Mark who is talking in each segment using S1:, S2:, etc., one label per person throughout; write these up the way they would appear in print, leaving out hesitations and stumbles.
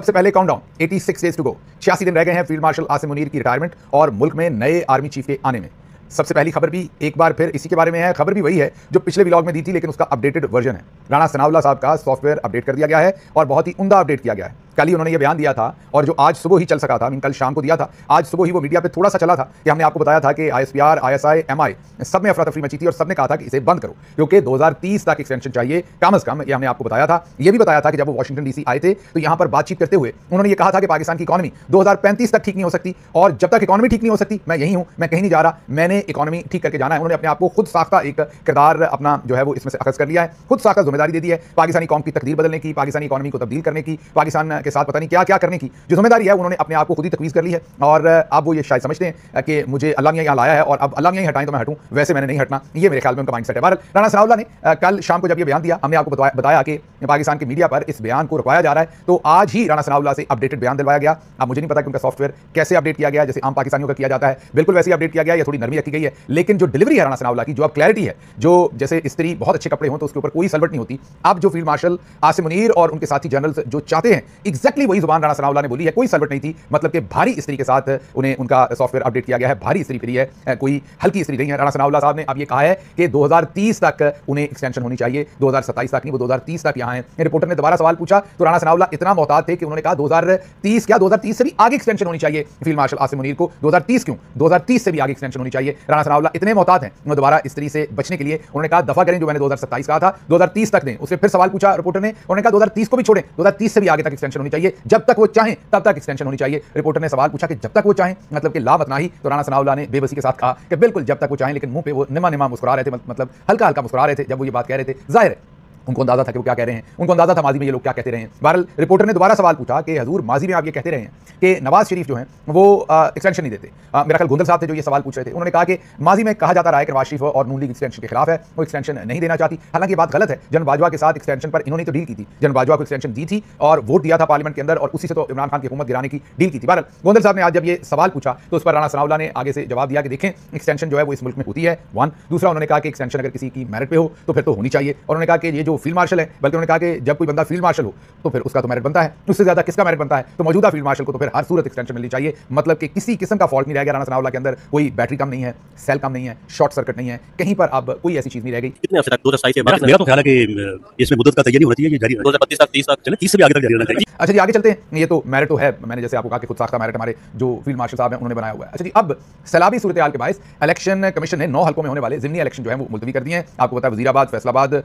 S1: सबसे पहले countdown 86 days to go, 86 दिन रह गए हैं फील्ड मार्शल आसिम मुनीर की रिटायरमेंट और मुल्क में नए आर्मी चीफ के आने में। सबसे पहली खबर भी एक बार फिर इसी के बारे में है। खबर भी वही है जो पिछले व्लॉग में दी थी, लेकिन उसका अपडेटेड वर्जन है। राणा सनाउल्लाह साहब का सॉफ्टवेयर अपडेट कर दिया गया है और बहुत ही उम्दा अपडेट किया गया है। कल ही उन्होंने ये बयान दिया था और जो आज सुबह ही चल सका था, कल शाम को दिया था, आज सुबह ही वो मीडिया पे थोड़ा सा चला था कि हमने आपको बताया था कि ISPR, ISI, MI सब में अफरा तफरी मची थी और सबने कहा था कि इसे बंद करो क्योंकि 2030 तक एक्सटेंशन चाहिए कम से कम। ये हमने आपको बताया था। ये भी बताया था कि जब वो वाशिंगटन DC आए थे तो यहां पर बातचीत करते हुए उन्होंने ये कहा था कि पाकिस्तान की इकॉनमी 2035 तक ठीक नहीं हो सकती और जब तक इकॉनमी ठीक नहीं हो सकती मैं यहीं हूं, मैं कहीं नहीं जा रहा, मैंने इकॉनमी ठीक करके जाना है। उन्होंने अपने आप को खुद साख्ता एक किरदार अपना जो है वो इसमें से अखज़ कर लिया है, खुद साख्ता जिम्मेदारी दे दी है पाकिस्तानी कौम की तकदीर बदलने की, पाकिस्तानी इकॉनमी को तब्दील करने की, पाकिस्तान के साथ पता नहीं क्या क्या करने की जो जिम्मेदारी है उन्होंने अपने आप को खुद ही तकवीज़ कर ली है। और अब वो ये शायद समझते हैं कि मुझे अल्लाह मियां यहाँ लाया है और अब अल्लाह मियां हटाएं तो मैं हटूं, वैसे मैंने नहीं हटना। ये मेरे ख्याल में उनका माइंडसेट है। बहरहाल राणा सनाउल्लाह ने कल शाम को जब ये बयान दिया, हमने आपको बताया कि पाकिस्तान के मीडिया पर इस बयान को रुकवाया जा रहा है, तो आज ही राणा सनाउल्लाह से अपडेटेड बयान दिलवाया गया। अब मुझे नहीं पता कि उनका सॉफ्टवेयर कैसे अपडेट किया गया, जैसे आम पाकिस्तानियों का किया जाता है बिल्कुल वैसे ही अपडेट किया गया या थोड़ी नरमी रखी गई है, लेकिन जो डिलीवरी है राणा सनाउल्लाह की, जो अब क्लैरिटी है, जो जैसे स्त्री बहुत अच्छे कपड़े हों तो उसके ऊपर कोई सलवट नहीं होती, अब जो फील्ड मार्शल आसिम मुनीर और उनके साथी जनरल्स जो चाहते हैं एग्जैक्टली वही जुबान राणा सनाउल्लाह ने बोली है। कोई सलवट नहीं थी, मतलब कि भारी स्त्री के साथ उन्हें उनका सॉफ्टवेयर अपडेट किया गया है, भारी स्त्री फिरी है, कोई हल्की स्त्री नहीं है। राणा सनाउल्लाह साहब ने अब ये कहा है कि 2030 तक उन्हें एक्सटेंशन होनी चाहिए, 2027 तक नहीं, वो 2030 तक यहाँ है। रिपोर्टर ने दोबारा सवाल पूछा तो राणा सनाउल्लाह इतना मोहतात थे कि उन्होंने कहा 2030 क्या, 2030 से भी आगे एक्सटेंशन होनी चाहिए फील्ड मार्शल आसिम मुनीर को। 2030 क्यों, 2030 से भी आगे एक्सटेंशन होनी चाहिए। राणा सनाउल्लाह इतने मोहतात हैं, दोबारा स्त्री से बचने के लिए उन्होंने कहा दफा करें जो मैंने 2027 कहा था, 2030 तक दें। उससे फिर सवाल पूछा रिपोर्टर ने, उन्होंने कहा 2030 को भी छोड़ें, 2030 से भी आगे तक एक्सटेंशन होनी चाहिए, जब तक वो चाहें तब तक एक्सटेंशन होनी चाहिए। रिपोर्टर ने सवाल पूछा कि जब तक वो चाहें मतलब कि ला मतना ही, तो राणा सनाउल्लाह ने बेबसी के साथ कहा कि बिल्कुल जब तक वो चाहें, लेकिन मुंह पे वो निमा निमा मुस्कुरा रहे थे, मतलब हल्का हल्का मुस्कुरा रहे थे जब वो ये बात कह रहे थे। जाहिर है उनको अंदाजा था कि वो क्या कह रहे हैं, उनको अंदाजा था माजी में ये लोग क्या कहते रहे हैं। बहरहाल रिपोर्टर ने दोबारा सवाल पूछा कि हजूर माजी में आप ये कहते रहे हैं कि नवाज शरीफ जो हैं वो एक्सटेंशन नहीं देते। मेरा ख्याल गुंदल साहब थे जो ये सवाल पूछ रहे थे। उन्होंने कहा कि माजी में कहा जाता रहा है कि नवाज शरीफ और नून लीग एक्सटेंशन के खिलाफ है, वो एक्सटेंशन नहीं देना चाहती। हालांकि ये बात गलत है। जनरल बाजवा के साथ एक्सटेंशन पर इन्होंने तो डील की थी, जनरल बाजवा को एक्सटेंशन दी थी और वोट दिया था पार्लियामेंट के अंदर और उसी से तो इमरान खान की हुकूमत गिराने की डील की थी। बहरहाल गुंदल साहब ने आज जब ये सवाल पूछा तो उस पर राणा सनाउल्लाह ने आगे से जवाब दिया कि देखें एक्सटेंशन जो है वो इस मुल्क में होती है, वन। दूसरा उन्होंने कहा कि एक्सटेंशन अगर किसी की मेरिट पे हो तो फिर तो होनी चाहिए। और उन्होंने कहा कि ये जो फील्ड मार्शल है, बल्कि उन्होंने कहा कि जब कोई बंदा फील्ड मार्शल हो तो फिर उसका तो मेरिट बनता है, उससे ज्यादा किसका मेरिट बनता है, तो मौजूदा फील्ड मार्शल को तो फिर हर सूरत एक्सटेंशन मिलनी चाहिए। मतलब कि किसी किस्म का फॉल्ट नहीं रह गया राणा सनाउल्लाह के अंदर, कोई बैटरी कम नहीं है, सेल कम नहीं है, शॉर्ट सर्किट नहीं है, कहीं पर अब कोई ऐसी चीज नहीं रह गई।
S2: कितने हफ्ते तक 2027 से
S3: मेरा तो ख्याल है कि इसमें मुद्दत का तैयारी होनी चाहिए, जारी
S2: 2025 तक 30 तक चले,
S3: 30 से भी आगे तक जारी होना चाहिए।
S1: अच्छा जी आगे चलते हैं। ये तो मेरिट तो है, मैंने जैसे आपको कहा कि खुद साख्ता मेरिट हमारे जो फील्ड मार्शल साहब हैं उन्होंने बनाया हुआ है। अच्छा जी, अब सैलाबी सूरत हाल के बायस इलेक्शन कमीशन ने 9 हल्कों में होने वाले ज़िमनी इलेक्शन जो है वो मुलतवी कर दिए हैं। आपको पता है वजीराबाद, फैसलाबाद,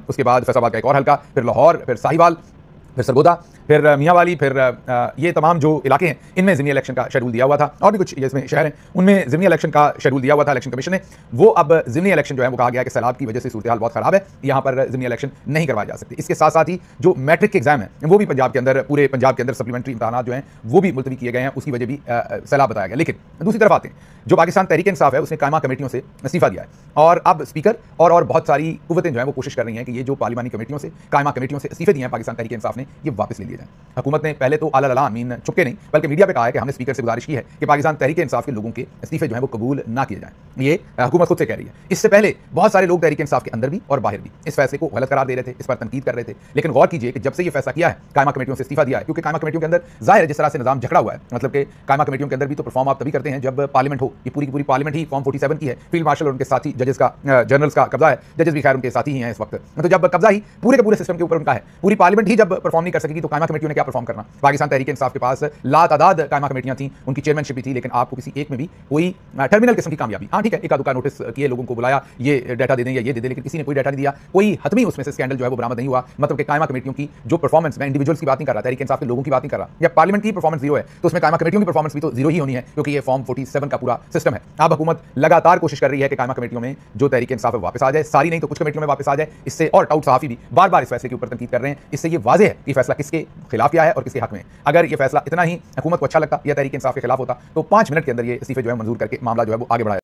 S1: उसके बाद फैसलाबाद का एक और हल्का, फिर लाहौर, फिर साहिवाल, फिर सरगोदा, फिर मियांवाली, फिर ये तमाम जो इलाके हैं इनमें ज़िमनी इलेक्शन का शेड्यूल दिया हुआ था। और भी कुछ इसमें शहर हैं उनमें ज़िमनी इलेक्शन का शेड्यूल दिया हुआ था इलेक्शन कमीशन ने। वो अब ज़िमनी इलेक्शन जो है वो कहा गया कि सैलाब की वजह से सूरत हाल बहुत ख़राब है, यहाँ पर ज़िमनी इलेक्शन नहीं करवाए जा सकते। इसके साथ साथ ही जो मैट्रिक के एग्जाम है वो भी पंजाब के अंदर, पूरे पंजाब के अंदर सप्लीमेंट्री इम्तहानात जो हैं वो भी मुलतवी किए गए हैं, उसकी वजह भी सैलाब बताया गया। लेकिन दूसरी तरफ आते हैं, जो पाकिस्तान तहरीक इंसाफ है उसने कायमा कमेटियों से इस्तीफा दिया है और अब स्पीकर और बहुत सारी कुव्वतें जो हैं वो कोशिश कर रही हैं कि ये जो पार्लिमानी कमेटियों से, कायमा कमेटियों से इस्तीफे दिए हैं पाकिस्तान तहरीक इंसाफ ने, ये वापस ले लिए जाएं। हुकूमत ने पहले तो आला मीन चुपके नहीं बल्कि मीडिया पे कहा है कि हमने स्पीकर से गुजारिश की है कि पाकिस्तान तहरीक इंसाफ के लोगों के इस्तीफे जो हैं वो कबूल ना किए जाएं। ये हुकूमत खुद से कह रही है। इससे पहले बहुत सारे लोग तहरीक इंसाफ के अंदर भी और बाहर भी इस फैसले को गलत करार दे रहे थे, इस पर तनकीद कर रहे थे। लेकिन गौर कीजिए कि जब से ये फैसला किया है, कायमा कमेटियों से इस्तीफा दिया है, क्योंकि कायमा कमेटियों के अंदर जाहिर है जिस तरह से निजाम झगड़ा हुआ है, मतलब कि कायमा कमेटियों के अंदर भी तो परफॉर्म आप तभी करते हैं जब पार्लियामेंट हो। ये पूरी की पूरी पार्लियामेंट ही फॉर्म 47 की है, फील्ड मार्शल और उनके साथी जजेस का, जनरल्स का कब्जा है, जजेस भी खैर उनके साथी ही हैं इस वक्त। तो जब कब्जा ही पूरे के पूरे सिस्टम के ऊपर उनका है, पूरी पार्लियामेंट ही जब परफॉर्म नहीं कर सकेगी तो कायमा कमेटियों ने क्या परफॉर्म करना। पाकिस्तान तहरीक इंसाफ के पास लातादाद कायमा कमेटियां थी, उनकी चेयरमैनशिप भी थी, लेकिन आपको किसी एक में भी कोई टर्मिनल किस्म की कामयाबी, हाँ ठीक है, एका दुका नोटिस किए, लोगों को बुलाया, ये डाटा दे दें या ये दे दें, लेकिन किसी ने कोई डाटा नहीं दिया, कोई हतमी उसमें से स्कैंडल जो है वो बरामद नहीं हुआ। मतलब कि कायमा कमेटियों की जो परफॉर्मेंस, मैं इंडिविजुअल्स की बात नहीं कर रहा, तहरीक इंसाफ के लोगों की बात नहीं कर रहा, या पार्लियामेंट की परफॉर्मेंस जीरो है तो उसमें कायमा कमेटियों की परफॉर्मेंस भी तो जीरो ही होनी है, क्योंकि ये फॉर्म 47 का पूरा सिस्टम है। अब हुकूमत लगातार कोशिश कर रही है कि कायमा कमेटियों में जो तहरीक इंसाफ है वापस आ जाए, सारी नहीं तो कुछ कमेटियों में वापस आ जाए। इससे और टाउट सहाफ़ी भी बार बार इस फैसले के ऊपर तनकीद कर रहे हैं। इससे ये वाज़ेह है कि फैसला किसके खिलाफ किया है और किसके हक में। अगर ये फैसला इतना ही हुकूमत को अच्छा लगता या तहरीक इंसाफ के खिलाफ होता तो 5 मिनट के अंदर ये इस्तीफे जो है मंजूर करके मामला जो है वो आगे बढ़ाया।